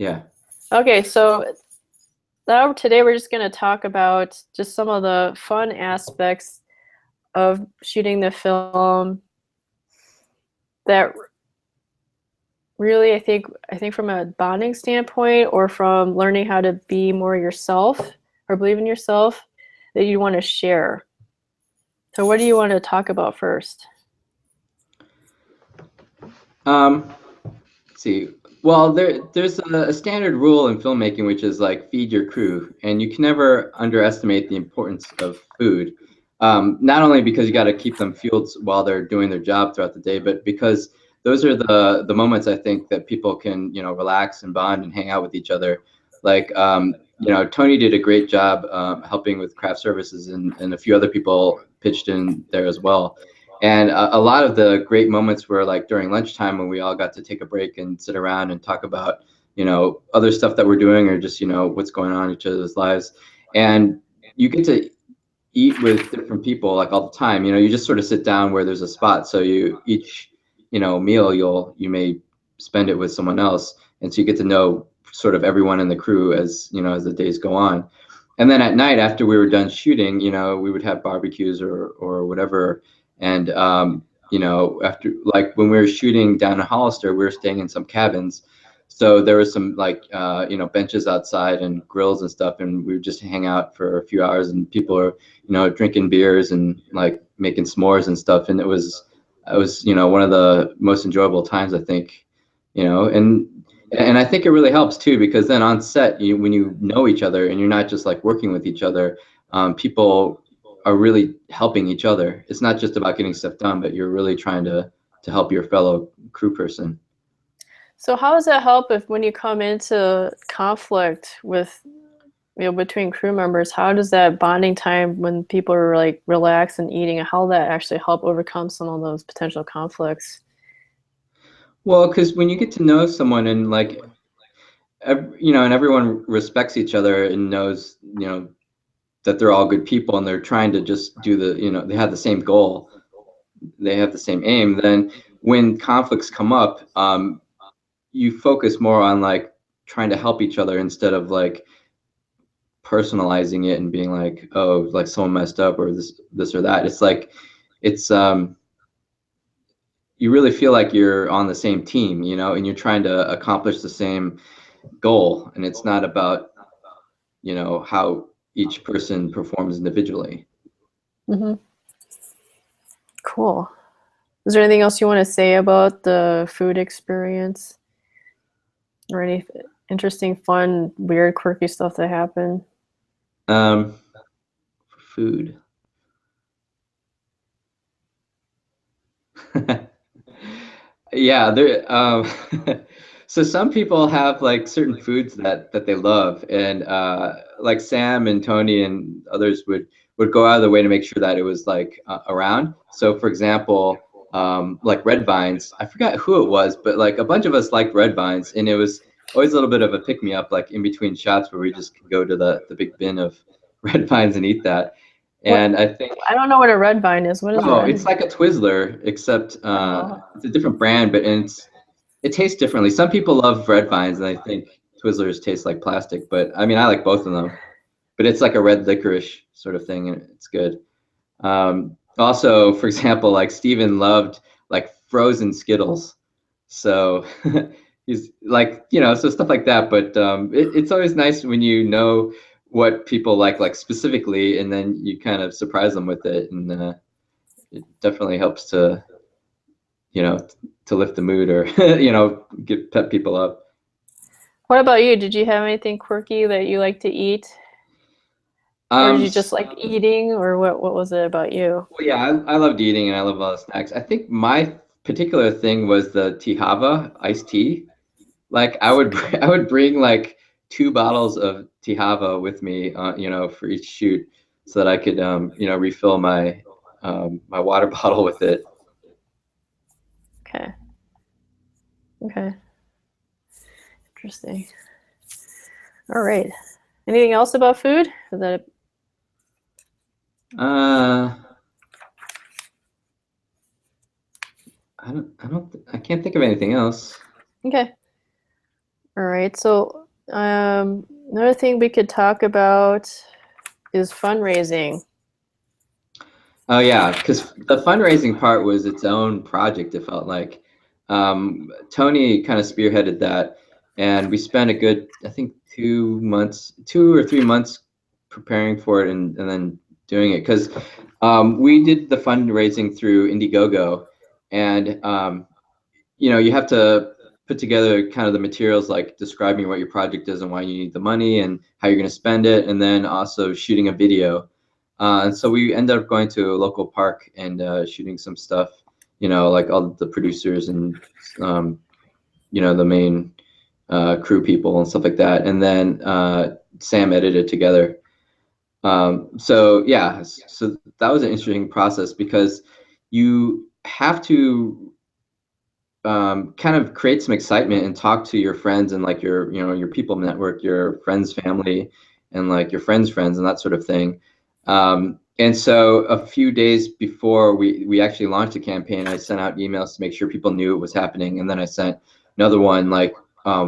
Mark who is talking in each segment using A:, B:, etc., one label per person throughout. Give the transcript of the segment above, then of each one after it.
A: Yeah.
B: Okay, so now today we're just going to talk about just some of the fun aspects of shooting the film that really I think from a bonding standpoint or from learning how to be more yourself or believe in yourself that you want to share. So what do you want to talk about first?
A: Let's see. Well, there's a standard rule in filmmaking, which is like feed your crew, and you can never underestimate the importance of food. Not only because you got to keep them fueled while they're doing their job throughout the day, but because those are the moments I think that people can relax and bond and hang out with each other. Like Tony did a great job helping with craft services, and a few other people pitched in there as well. And a lot of the great moments were like during lunchtime when we all got to take a break and sit around and talk about, other stuff that we're doing or just, what's going on in each other's lives. And you get to eat with different people like all the time. You just sort of sit down where there's a spot. So each, meal you may spend it with someone else. And so you get to know sort of everyone in the crew as the days go on. And then at night after we were done shooting, we would have barbecues or whatever. And after, like, when we were shooting down in Hollister, we were staying in some cabins, so there was some like benches outside and grills and stuff, and we would just hang out for a few hours, and people are drinking beers and like making s'mores and stuff, and it was one of the most enjoyable times, I think. And I think it really helps too, because then on set, when you know each other and you're not just like working with each other, people are really helping each other. It's not just about getting stuff done, but you're really trying to help your fellow crew person.
B: So how does that help if when you come into conflict with between crew members, how does that bonding time when people are like relaxed and eating, how that actually help overcome some of those potential conflicts?
A: Well, because when you get to know someone and like, and everyone respects each other and knows, that they're all good people and they're trying to just do they have the same goal, they have the same aim, then when conflicts come up, you focus more on like trying to help each other instead of like personalizing it and being like, oh, like someone messed up or this or that. It's like it's you really feel like you're on the same team, and you're trying to accomplish the same goal, and it's not about how each person performs individually.
B: Hmm. Cool. Is there anything else you want to say about the food experience or any interesting, fun, weird, quirky stuff that happened?
A: um Food. Yeah, there. So some people have like certain foods that they love, and like Sam and Tony and others would go out of their way to make sure that it was like around. So, for example, like red vines. I forgot who it was, but like a bunch of us liked red vines, and it was always a little bit of a pick me up, like in between shots, where we just could go to the big bin of red vines and eat that.
B: What?
A: And I think.
B: I don't know what a red vine is. What is
A: Oh, it's
B: red?
A: like a Twizzler, except
B: Oh,
A: it's a different brand, but it tastes differently. Some people love red vines, and I think Twizzlers taste like plastic. But I mean, I like both of them. But it's like a red licorice sort of thing, and it's good. Also, for example, like Steven loved like frozen Skittles, so he's like, so stuff like that. But it's always nice when you know what people like specifically, and then you kind of surprise them with it, and it definitely helps to you know to lift the mood or get pep people up.
B: what about you? Did you have anything quirky that you like to eat? Or did
A: um
B: you just like eating, or what was it about you?
A: well, yeah, I loved eating and I love all the snacks. I think my particular thing was the Tihava iced tea. Like I would I would bring like 2 bottles of Tihava with me, for each shoot, so that I could refill my water bottle with it.
B: Okay. Okay. Interesting. All right. Anything else about food? Is that
A: uh I can't think of anything else.
B: okay? All right. So, another thing we could talk about is fundraising.
A: Oh yeah, because the fundraising part was its own project. It felt like Tony kind of spearheaded that, and we spent a good, I think, 2 months, 2 or 3 months preparing for it, and then doing it. Because we did the fundraising through Indiegogo, and you have to put together kind of the materials like describing what your project is and why you need the money and how you're going to spend it, and then also shooting a video. And so we ended up going to a local park and shooting some stuff, like all the producers and, the main crew people and stuff like that. And then Sam edited together. So yeah, so that was an interesting process because you have to kind of create some excitement and talk to your friends and like your people network, your friends, family, and like your friends' friends and that sort of thing. And so a few days before we actually launched the campaign, I sent out emails to make sure people knew it was happening, and then I sent another one like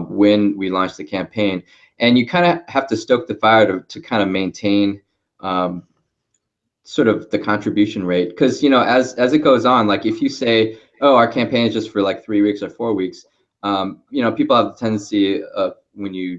A: when we launched the campaign. And you kind of have to stoke the fire to kind of maintain um, sort of the contribution rate, because as it goes on, like if you say, oh, our campaign is just for like 3 weeks or 4 weeks, people have the tendency of, when you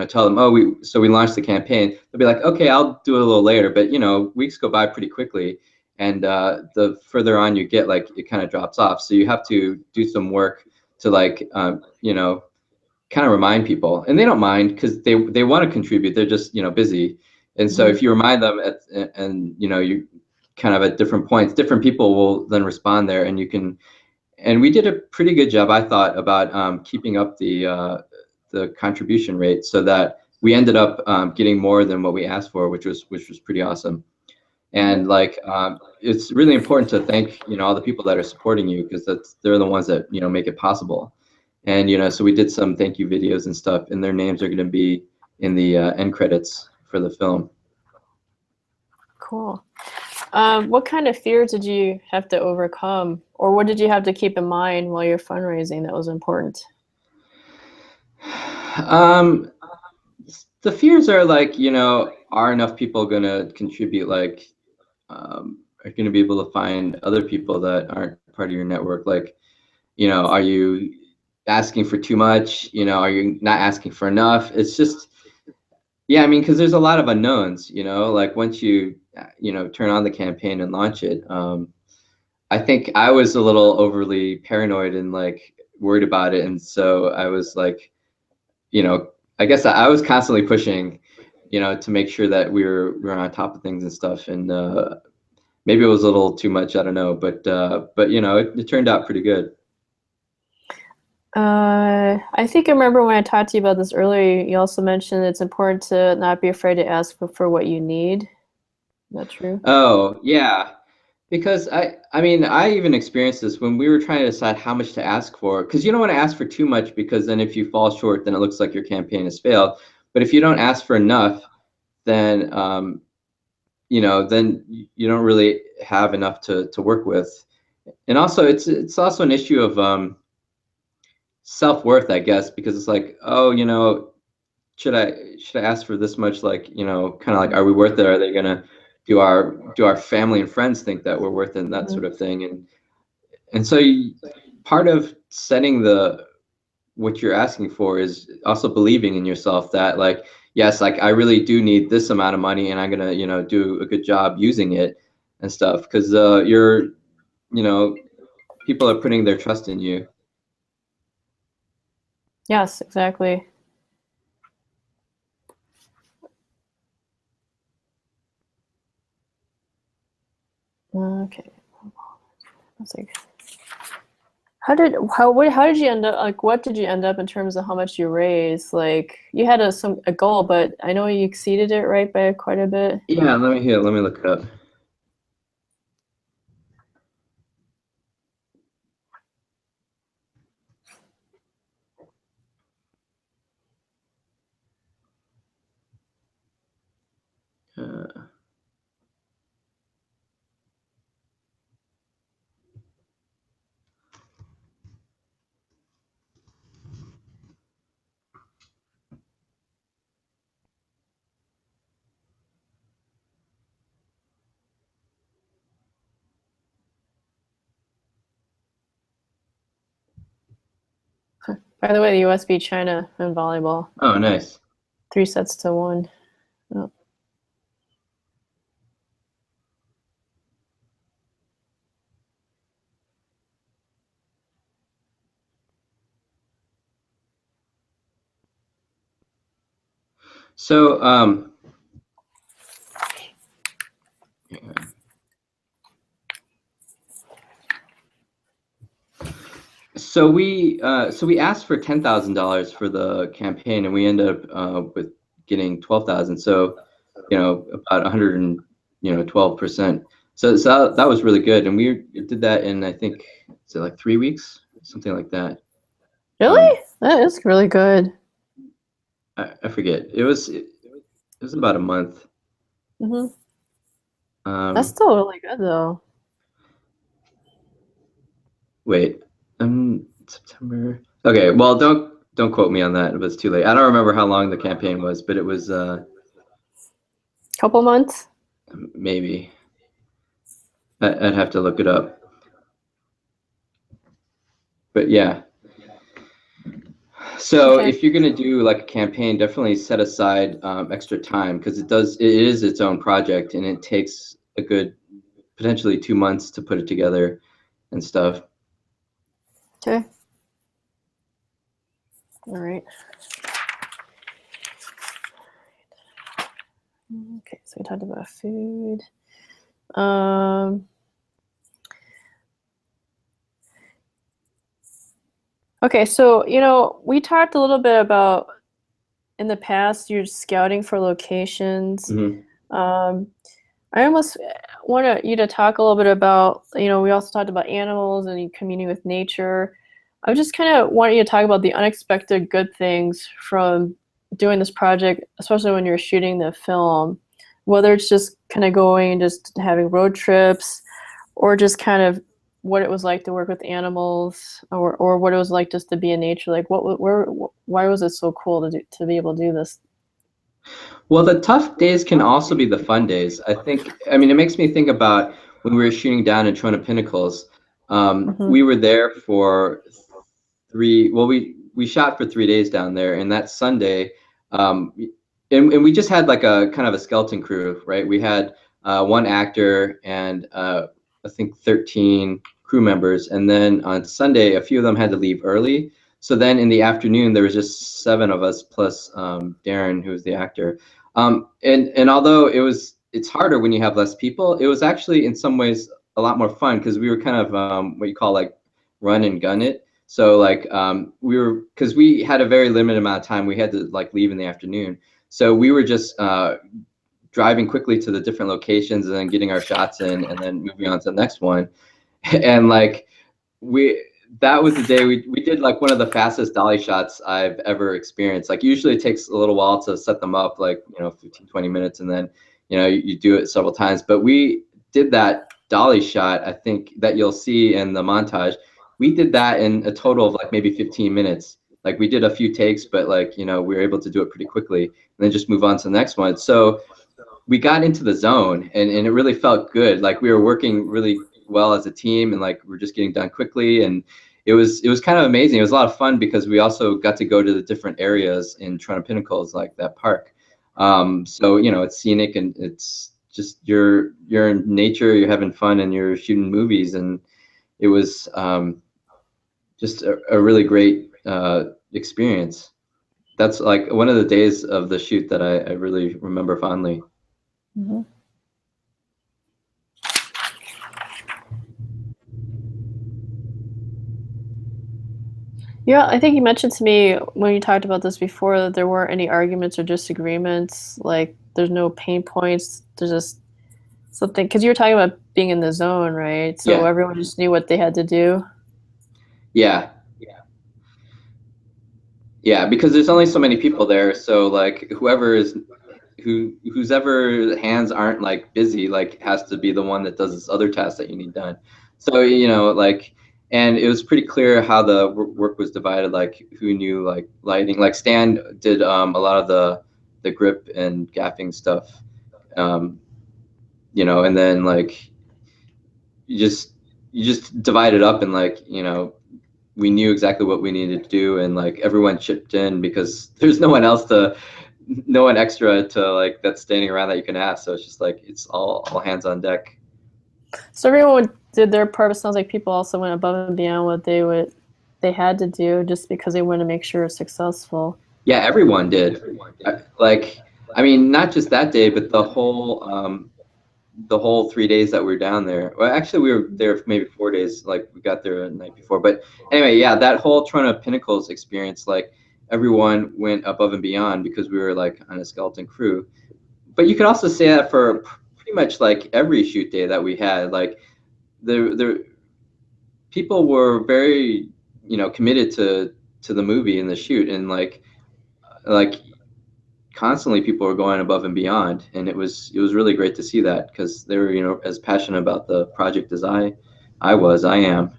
A: tell them, oh, we launched the campaign, they'll be like, okay, I'll do it a little later. But weeks go by pretty quickly, and the further on you get, like, it kind of drops off. So you have to do some work to, like, kind of remind people, and they don't mind because they want to contribute. They're just busy. And so
B: Mhm.
A: if you remind them and you kind of at different points, different people will then respond there, and you can. And we did a pretty good job, I thought, about keeping up the contribution rate, so that we ended up getting more than what we asked for, which was pretty awesome. And like it's really important to thank all the people that are supporting you, because they're the ones that make it possible. And so we did some thank you videos and stuff, and their names are going to be in the end credits for the film.
B: Cool. What kind of fears did you have to overcome, or what did you have to keep in mind while you're fundraising that was important?
A: um the fears are like, are enough people going to contribute? Like, are you going to be able to find other people that aren't part of your network? Like, are you asking for too much? Are you not asking for enough? It's just, yeah, I mean, because there's a lot of unknowns, like once you, turn on the campaign and launch it. I think I was a little overly paranoid and like worried about it. And so I was like, I guess I was constantly pushing, to make sure that we were on top of things and stuff. And maybe it was a little too much, I don't know, but it turned out pretty good.
B: I think I remember when I talked to you about this earlier, you also mentioned it's important to not be afraid to ask for what you need. Is that true?
A: Oh, yeah. Because I mean, I even experienced this when we were trying to decide how much to ask for, because you don't want to ask for too much, because then if you fall short, then it looks like your campaign has failed. But if you don't ask for enough, then then you don't really have enough to work with. And also, it's also an issue of self-worth, I guess, because it's like, oh, should I ask for this much? Like, kind of like, are we worth it? Are they gonna do our family and friends think that we're worth it, and that
B: Mhm.
A: sort of thing? And so part of setting the what you're asking for is also believing in yourself, that like, yes, like I really do need this amount of money, and I'm gonna do a good job using it and stuff, because you know people are putting their trust in you.
B: Yes, exactly. Okay. Let's see. How did you end up, like, what did you end up in terms of how much you raised? Like, you had a goal, but I know you exceeded it, right, by quite a bit.
A: Yeah, let me look it up. uh,
B: By the way, the US beat China in volleyball,
A: Oh, nice.
B: 3-1. Oh.
A: So, we asked for $10,000 for the campaign, and we ended up with getting 12,000. So, about 112%. So that was really good, and we did that in, I think, is it like 3 weeks, something like that.
B: Really? That is really good.
A: I forget. It was about a month.
B: Mm-hmm. That's still really good, though.
A: Wait, September. Okay, well, don't quote me on that. It was too late. I don't remember how long the campaign was, but it was
B: Couple months.
A: maybe. I'd have to look it up. But yeah. So
B: Okay.
A: if you're gonna do like a campaign, definitely set aside extra time, because it is its own project, and it takes a good potentially 2 months to put it together and stuff.
B: Okay. All right. Okay, so we talked about food. Okay, so we talked a little bit about in the past you're scouting for locations.
A: Mm-hmm.
B: I almost want you to talk a little bit about, we also talked about animals and you communing with nature. I just kind of want you to talk about the unexpected good things from doing this project, especially when you're shooting the film, whether it's just kind of going and just having road trips or just kind of what it was like to work with animals or what it was like just to be in nature. Like why was it so cool to be able to do this?
A: Well, the tough days can also be the fun days. I mean, it makes me think about when we were shooting down in Trona Pinnacles.
B: Mm-hmm.
A: We were there for we shot for 3 days down there, and that Sunday, and we just had like a kind of a skeleton crew, right? We had one actor and I think 13 crew members, and then on Sunday, a few of them had to leave early. So then in the afternoon, there was just 7 of us plus Darren, who was the actor. And although it's harder when you have less people, it was actually in some ways a lot more fun, because we were kind of what you call like run and gun it. So like because we had a very limited amount of time, we had to like leave in the afternoon. So we were just driving quickly to the different locations and then getting our shots in and then moving on to the next one. And like that was the day we did like one of the fastest dolly shots I've ever experienced. Like usually it takes a little while to set them up, like 15-20 minutes, and then you do it several times. But we did that dolly shot, I think, that you'll see in the montage. We did that in a total of like maybe 15 minutes. Like we did a few takes, but like we were able to do it pretty quickly and then just move on to the next one. So we got into the zone, and it really felt good. Like we were working really well as a team, and like we're just getting done quickly, and it was kind of amazing. It was a lot of fun because we also got to go to the different areas in Toronto Pinnacles, like that park. So it's scenic, and it's just you're in nature, you're having fun, and you're shooting movies, and it was just a really great experience. That's like one of the days of the shoot that I really remember fondly.
B: Mm-hmm. Yeah, I think you mentioned to me when you talked about this before that there weren't any arguments or disagreements. Like, there's no pain points. There's just something, because you were talking about being in the zone, right? So
A: Yeah.
B: everyone just knew what they had to do.
A: Yeah. Yeah, because there's only so many people there, so like whose ever hands aren't like busy, like has to be the one that does this other task that you need done. So like, and it was pretty clear how the work was divided, like who knew like lighting. Like Stan did a lot of the grip and gaffing stuff, and then like you just divide it up, and like we knew exactly what we needed to do, and like everyone chipped in because there's no one extra to like that's standing around that you can ask. So it's just like it's all hands on deck.
B: So everyone did their part. It sounds like people also went above and beyond what they had to do just because they wanted to make sure it was successful.
A: Yeah, everyone did. Like, I mean, not just that day, but the whole 3 days that we were down there. Well, actually, we were there for maybe 4 days. Like, we got there the night before. But anyway, yeah, that whole Toronto Pinnacles experience, like, everyone went above and beyond because we were like on a skeleton crew. But you could also say that for pretty much like every shoot day that we had. Like, the people were very, committed to the movie and the shoot, and like constantly people were going above and beyond, and it was really great to see that because they were as passionate about the project as I am.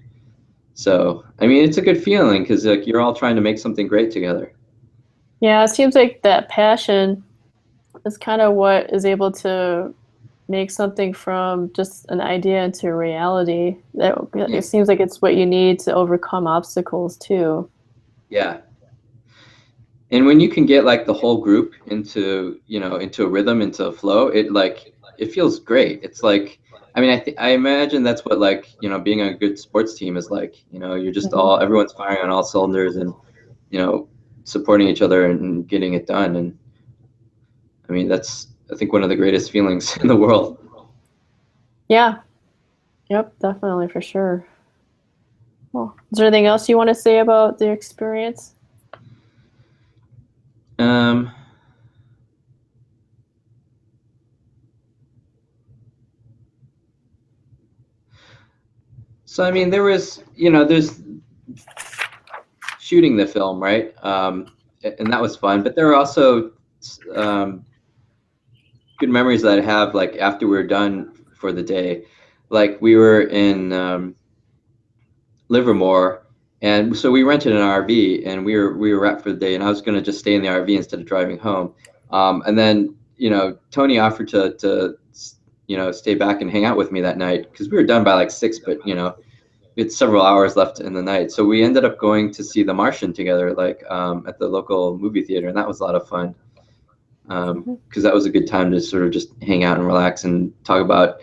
A: So I mean, it's a good feeling because like you're all trying to make something great together.
B: Yeah, it seems like that passion is kind of what is able to make something from just an idea into reality. That
A: Yeah,
B: it seems like it's what you need to overcome obstacles too.
A: yeah. And when you can get like the whole group into a rhythm, into a flow, it feels great. It's like, I mean, I imagine that's what like being a good sports team is like. You're just
B: Hmm.
A: everyone's firing on all cylinders, and you know supporting each other and getting it done. And I mean, that's, I think, one of the greatest feelings in the world.
B: Yeah. Yep. Definitely for sure. Well, is there anything else you want to say about the experience?
A: Um, so I mean, there's shooting the film, right? And that was fun. But there are also um, good memories that I have, like after we were done for the day. Like we were in Livermore, and so we rented an RV, and we were wrapped for the day. And I was going to just stay in the RV instead of driving home. And then Tony offered to stay back and hang out with me that night because we were done by like 6, but we had several hours left in the night. So we ended up going to see The Martian together, like at the local movie theater, and that was a lot of fun
B: Mhm.
A: because that was a good time to sort of just hang out and relax and talk about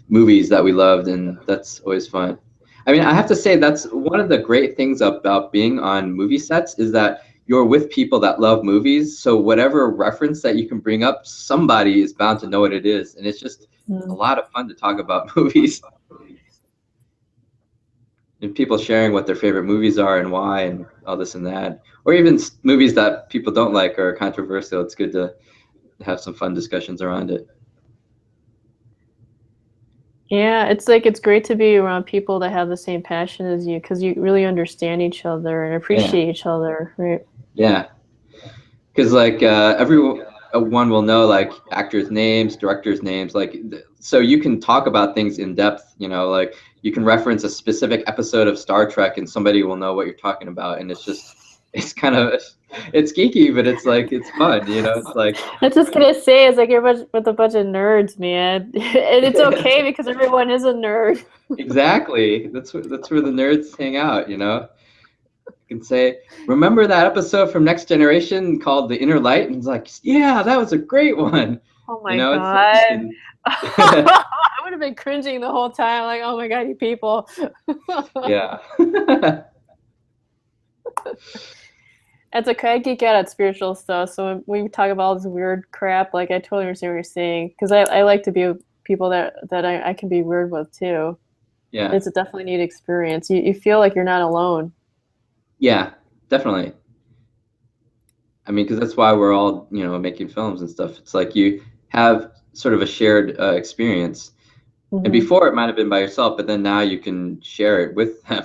A: movies that we loved, and that's always fun. I mean, I have to say that's one of the great things about being on movie sets is that you're with people that love movies, so whatever reference that you can bring up, somebody is bound to know what it is, and it's just a
B: Mm.
A: lot of fun to talk about movies and people sharing what their favorite movies are and why and all this and that, or even movies that people don't like or are controversial. It's good to have some fun discussions around it.
B: Yeah, it's like it's great to be around people that have the same passion as you because you really understand each other and
A: Yeah,
B: appreciate each other, right?
A: yeah. Because like everyone one will know like actors' names, directors' names, like so you can talk about things in depth. Like you can reference a specific episode of Star Trek, and somebody will know what you're talking about, and it's kind of it's geeky, but it's like it's fun. It's like
B: I was just gonna say, it's like you're with a bunch of nerds, man, and it's okay because everyone is a nerd.
A: exactly that's where the nerds hang out. You can say, remember that episode from Next Generation called The Inner Light? And it's like, yeah, that was a great one.
B: Oh my
A: It's like you
B: god.
A: can
B: I would have been cringing the whole time, like, oh my god, you people.
A: yeah.
B: It's okay. I geek out at spiritual stuff, so when we talk about all this weird crap, like I totally understand what you're saying because I like to be with people that I can be weird with too.
A: Yeah.
B: It's a definitely neat experience. You feel like you're not alone.
A: Yeah, definitely. I mean, because that's why we're all, making films and stuff. It's like you have sort of a shared experience. And
B: Hmm.
A: before it might have been by yourself, but then now you can share it with them.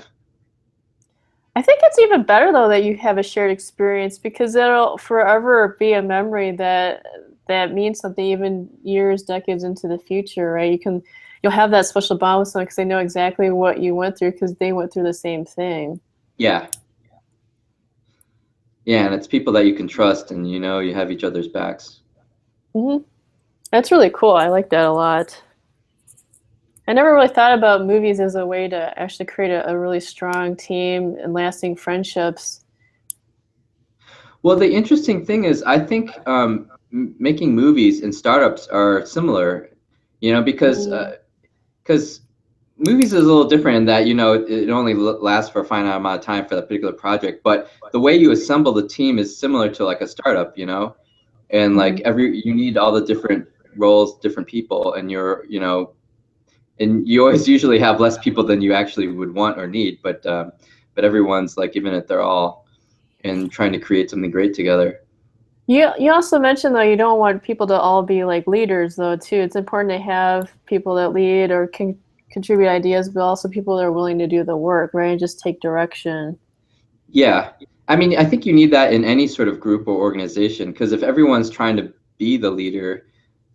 B: I think it's even better though that you have a shared experience because it'll forever be a memory that means something even years, decades into the future, right? You'll have that special bond with someone because they know exactly what you went through because they went through the same thing.
A: Yeah. Yeah, and it's people that you can trust, and you have each other's backs.
B: Hmm. That's really cool. I like that a lot. I never really thought about movies as a way to actually create a really strong team and lasting friendships.
A: Well, the interesting thing is, I think making movies and startups are similar, because
B: Mm,
A: movies is a little different in that it only lasts for a finite amount of time for that particular project, but the way you assemble the team is similar to like a startup, and like
B: mhm.
A: you need all the different roles, different people, and and you always usually have less people than you actually would want or need, but everyone's like giving it their all and trying to create something great together.
B: You also mentioned though you don't want people to all be like leaders though too. It's important to have people that lead or can contribute ideas, but also people that are willing to do the work, right? And just take direction.
A: Yeah. I mean, I think you need that in any sort of group or organization, because if everyone's trying to be the leader,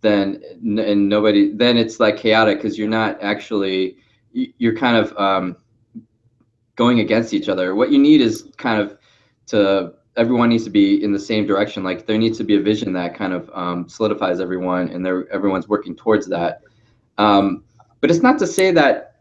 A: and nobody, then it's like chaotic because you're not actually, you're kind of going against each other. What you need is kind of everyone needs to be in the same direction. Like there needs to be a vision that kind of solidifies everyone, and everyone's working towards that. Um, but it's not to say that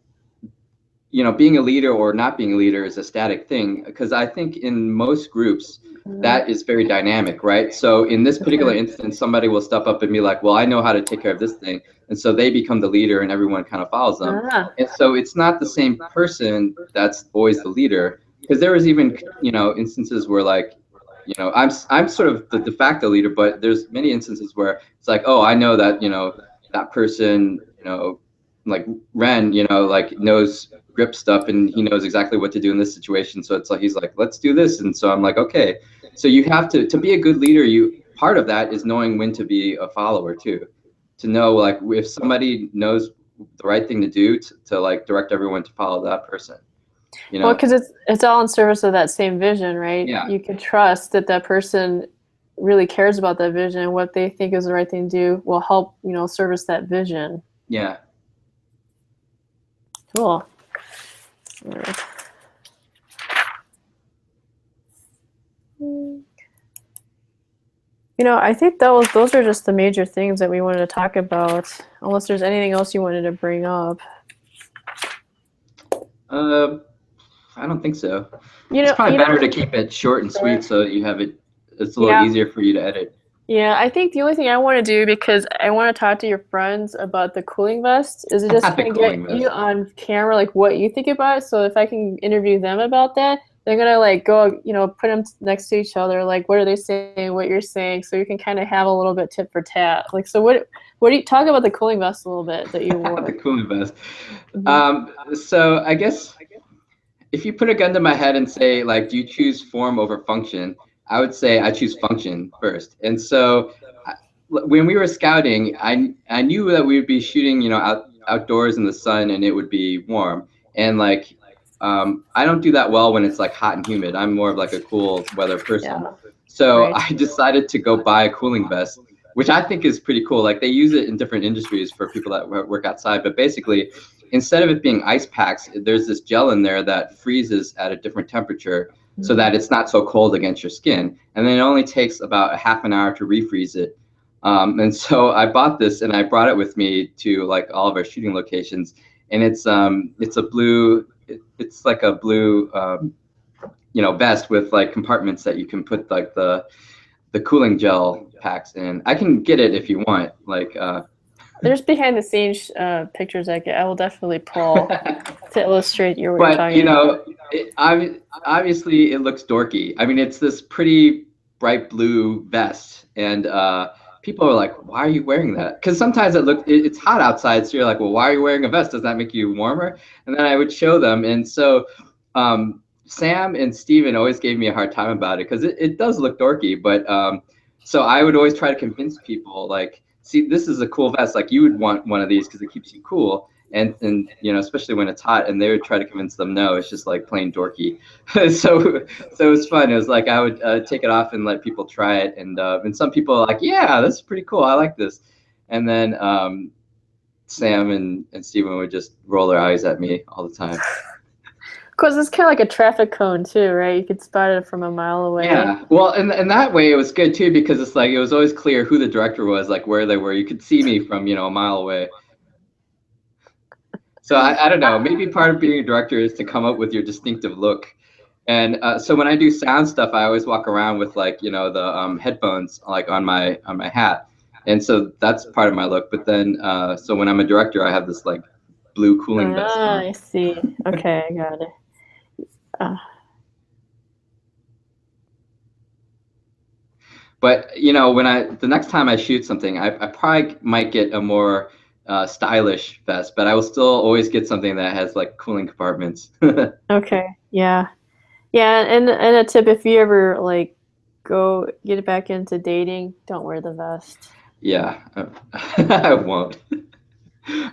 A: being a leader or not being a leader is a static thing, because I think in most groups
B: Mhm.
A: that is very dynamic, right? So in this
B: For
A: particular
B: sure.
A: instance, somebody will step up and be like, well, I know how to take care of this thing. And so they become the leader and everyone kind of follows them.
B: Ah,
A: And so it's not the same person that's always the leader, because there was even, instances where like, I'm sort of the de facto leader, but there's many instances where it's like, oh, I know that, that person, like Ren, like knows grip stuff and he knows exactly what to do in this situation. So it's like he's like, let's do this. And so I'm like, okay. So you have to be a good leader, part of that is knowing when to be a follower too. To know like if somebody knows the right thing to do to like direct everyone to follow that person, you
B: well,
A: know?
B: because it's all in service of that same vision, right?
A: Yeah.
B: You can trust that that person really cares about that vision and what they think is the right thing to do will help, service that vision.
A: Yeah.
B: Cool. All right. I think those are just the major things that we wanted to talk about. Unless there's anything else you wanted to bring up.
A: Uh, I don't think so.
B: You
A: It's
B: know,
A: probably
B: you know,
A: better to keep it short and sweet
B: Sure.
A: so that you have it, it's a little
B: Yeah.
A: easier for you to edit.
B: Yeah, I think the only thing I want to do, because I want to talk to your friends about the cooling vest, is to just
A: The
B: kind of get
A: cooling
B: you
A: vest.
B: on camera, like what you think about it. So if I can interview them about that, they're gonna like go, put them next to each other. Like, what are they saying? What you're saying, so you can kind of have a little bit tit for tat. Like, so what do you talk about the cooling vest a little bit that you
A: The
B: wore?
A: cooling vest.
B: Hmm.
A: So I guess if you put a gun to my head and say, like, do you choose form over function? I would say I choose function first. And so when we were scouting, I knew that we would be shooting, outdoors in the sun and it would be warm. And like, I don't do that well when it's like hot and humid. I'm more of like a cool weather person.
B: Yeah.
A: So
B: Right.
A: I decided to go buy a cooling vest, which I think is pretty cool. Like they use it in different industries for people that work outside, but basically instead of it being ice packs, there's this gel in there that freezes at a different temperature so
B: Mhm.
A: that it's not so cold against your skin. And then it only takes about a half an hour to refreeze it. And so I bought this and I brought it with me to like all of our shooting locations. And it's a blue, it's like a blue, vest with like compartments that you can put like the cooling gel packs in. I can get it if you want. Like,
B: There's behind the scenes pictures I will definitely pull to illustrate what you're
A: but
B: talking about.
A: obviously it looks dorky. I mean, it's this pretty bright blue vest, and people are like, "Why are you wearing that?" Because sometimes it's hot outside, so you're like, "Well, why are you wearing a vest? Does that make you warmer?" And then I would show them, and so Sam and Steven always gave me a hard time about it because it does look dorky, but so I would always try to convince people like, "See, this is a cool vest. Like you would want one of these because it keeps you cool." And especially when it's hot, and they would try to convince them no, it's just like plain dorky. So it was fun. It was like I would take it off and let people try it, and some people are like, yeah, that's pretty cool, I like this. And then Sam and Steven would just roll their eyes at me all the time.
B: Because it's kind of like a traffic cone too, right? You could spot it from a mile away.
A: Yeah, well, and that way it was good too, because it's like it was always clear who the director was, like where they were. You could see me from a mile away. So I don't know. Maybe part of being a director is to come up with your distinctive look. And so when I do sound stuff, I always walk around with like the headphones like on my hat, and so that's part of my look. But then so when I'm a director, I have this like blue cooling vest
B: Ah,
A: on.
B: I see. Okay, I got it.
A: But when the next time I shoot something, I probably might get a more stylish vest, but I will still always get something that has like cooling compartments.
B: Okay, yeah. Yeah, and a tip, if you ever like go get back into dating, don't wear the vest.
A: Yeah, I won't.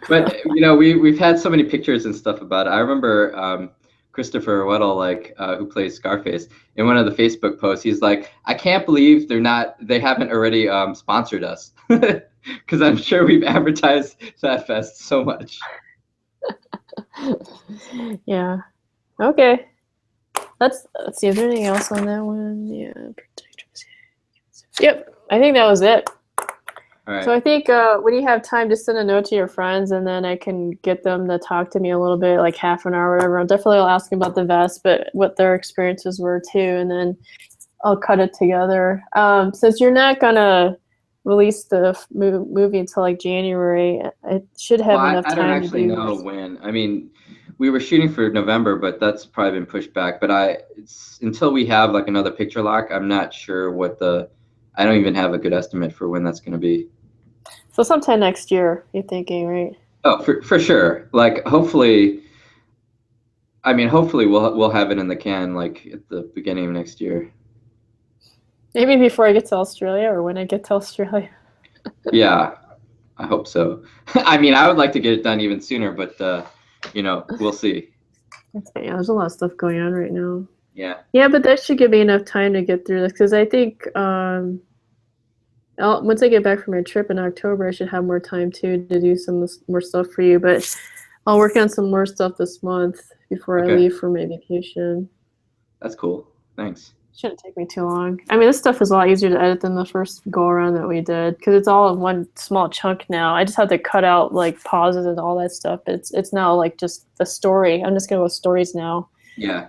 A: But we've had so many pictures and stuff about it. I remember Christopher Weddle, like who plays Scarface, in one of the Facebook posts, he's like, "I can't believe they haven't already sponsored us," because I'm sure we've advertised that fest so much.
B: Yeah. Okay. Let's see. Is there anything else on that one? Yeah. Yep. I think that was it.
A: All right.
B: So I think when you have time, just send a note to your friends, and then I can get them to talk to me a little bit, like half an hour or whatever. I'll definitely ask them about the vest, but what their experiences were too, and then I'll cut it together. Since you're not gonna release the movie until like January, I should have
A: Well,
B: enough
A: I don't
B: time to
A: actually
B: do
A: know
B: more.
A: when. I mean, we were shooting for November, but that's probably been pushed back. But it's until we have like another picture lock, I'm not sure I don't even have a good estimate for when that's going to be.
B: So sometime next year, you're thinking, right?
A: Oh, for sure. Like hopefully, I mean, hopefully we'll have it in the can like at the beginning of next year.
B: Maybe before I get to Australia or when I get to Australia.
A: Yeah, I hope so. I mean, I would like to get it done even sooner, but we'll see.
B: Yeah, there's a lot of stuff going on right now.
A: Yeah.
B: Yeah, but that should give me enough time to get through this because I think once I get back from my trip in October, I should have more time too to do some more stuff for you. But I'll work on some more stuff this month before I
A: Okay.
B: leave for my vacation.
A: That's cool. Thanks.
B: Shouldn't take me too long. I mean, this stuff is a lot easier to edit than the first go around that we did because it's all in one small chunk now. I just have to cut out like pauses and all that stuff. It's now like just the story. I'm just gonna go with stories now.
A: Yeah.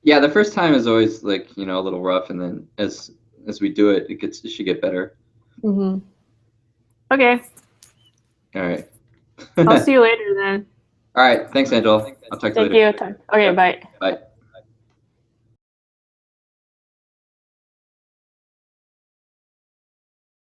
A: Yeah, the first time is always like, a little rough, and then as we do it, it should get better.
B: Mm-hmm. Okay.
A: All right.
B: I'll see you later then.
A: All right. Thanks, Angel. I'll talk to you
B: Thank
A: later.
B: you. Okay,
A: Yep.
B: bye.
A: Bye.